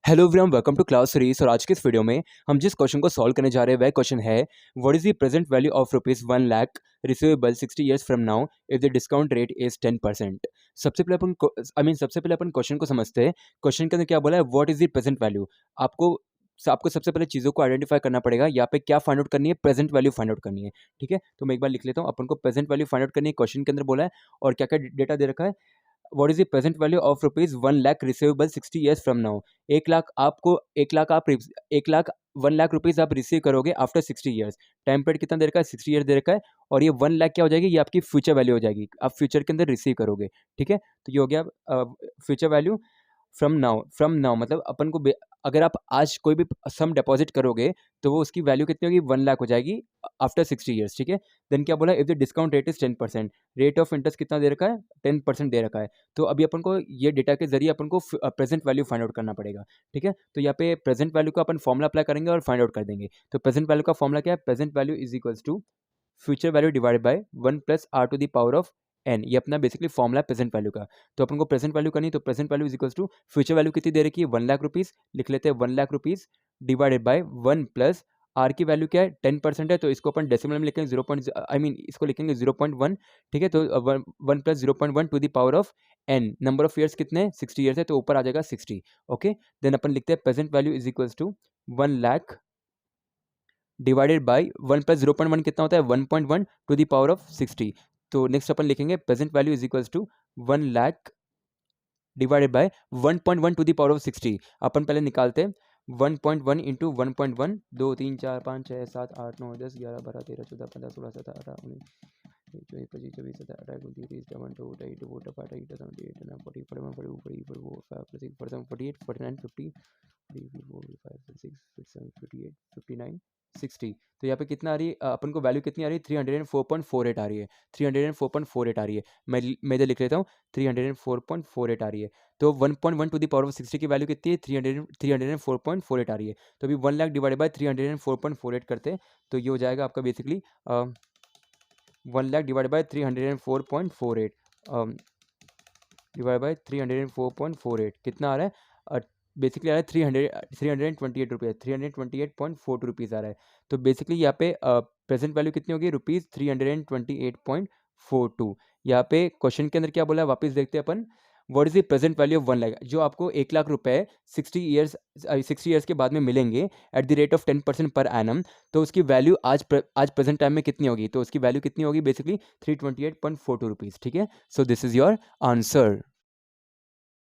Hello everyone, welcome to class series. और आज के इस वीडियो में हम जिस क्वेश्चन को सॉल्व करने जा रहे हैं वह क्वेश्चन है what is the present value of ₹1 lakh receivable 60 years from now if the discount rate is 10%। सबसे पहले अपन क्वेश्चन को समझते हैं। क्वेश्चन के अंदर क्या बोला है, what is the present value. आपको सबसे पहले चीज़ों को आइडेंटिफाई करना पड़ेगा। यहाँ पे क्या फाइंड आउट करनी है, प्रेजेंट वैल्यू फाइंड आउट करनी है। ठीक है, तो मैं एक बार लिख लेता हूँ। अपन को प्रेजेंट वैल्यू फाइंड आउट करनी है, क्वेश्चन के अंदर बोला है। और क्या क्या डेटा दे रखा है, what is the present value of ₹1 lakh receivable 60 years from now. 1 lakh 1 lakh rupees आप रिसीव करोगे आफ्टर 60 ईयर्स। टाइम पीरियड कितना दे रखा है, 60 ईयर दे रखा है। और ये 1 लाख क्या हो जाएगी, ये आपकी फ्यूचर वैल्यू हो जाएगी, आप फ्यूचर के अंदर रिसीव करोगे। ठीक है, तो ये हो गया फ्यूचर वैल्यू फ्रॉम नाउ मतलब अपन को अगर आप आज कोई भी सम डिपॉजिट करोगे तो वो उसकी वैल्यू कितनी होगी, 1 लाख हो जाएगी आफ्टर 60 ईयर्स। ठीक है, देन क्या बोला, if the discount rate is 10%, rate of interest कितना दे रखा है, 10% दे रखा है। तो अभी अपन को ये डेटा के जरिए अपन को प्रेजेंट वैल्यू फाइंड आउट करना पड़ेगा। ठीक है, तो यहाँ पे प्रेजेंट वैल्यू का अपन फॉर्मुला अप्लाई करेंगे और फाइंड आउट कर देंगे। तो प्रेजेंट वैल्यू का फॉर्मुला क्या है, present value is equals to future value divided by 1 plus R to the power of N. ये अपना बेसिकली फॉर्मुला है प्रेजेंट वैल्यू का। तो अपन को प्रेजेंट वैल्यू करनी है, तो present value is equals to future value कितनी दे रखी है, 1 लाख रुपीज़। लिख लेते हैं 1 lakh rupees divided by 1 plus R की वैल्यू क्या है, 10% है, तो इसको अपन डेसिमल में लिखेंगे इसको लिखेंगे 0.1। ठीक है, तो 1 plus 0.1 to the power of N. Number of years कितने हैं, 60 ईयर्स है, तो ऊपर आ जाएगा 60। ओके, देन अपन लिखते हैं present value is equals to 1 lakh divided by 1 plus 0.1 कितना होता है, 1.1 टू द पावर ऑफ 60। तो नेक्स्ट अपन लिखेंगे present value is equals to 1 lakh divided by 1.1 to the power of 60। अपन पहले निकालते हैं 1.1 इंटू 1.1, 2 3 4 5 6 7 8 9 10 11 12 13 14 15 16 17 18 19 20 25 26 27 28 29 30 31 32 33 34 35 37 38 39 40 41 42 43 44 45 46 47 48 49 50 54 55 56 57 58 59 60। तो यहाँ पे कितना आ रही है, अपन को वैल्यू कितनी आ रही है, 304.48 आ रही है। 304.48 आ रही है। मैं इधर लिख लेता हूँ, 304.48 आ रही है। तो 1.1 टू द पावर ऑफ 60 की वैल्यू कितनी है, 304.48 आ रही है। तो अभी 1 लाख डिवाइडेड बाय 304.48 करते हैं, तो ये हो जाएगा आपका basically 1 lakh divide by 304.48 divide by 304.48 कितना आ रहा है, बेसिकली आ रहा है 328 रुपये, 328.42 रुपीज़ आ रहा है। तो बेसिकली यहाँ पे प्रेजेंट वैल्यू कितनी होगी, ₹328.42। यहाँ पे क्वेश्चन के अंदर क्या बोला है, वापस देखते हैं अपन। What is the present value of 1 lakh, जो आपको 1 लाख रुपए 60 ईयर्स के बाद में मिलेंगे at the rate of 10% per annum. तो उसकी वैल्यू आज प्रेजेंट टाइम में कितनी होगी, तो उसकी वैल्यू कितनी होगी, बेसिकली 328.42 रुपीज़। ठीक है, so this is your answer.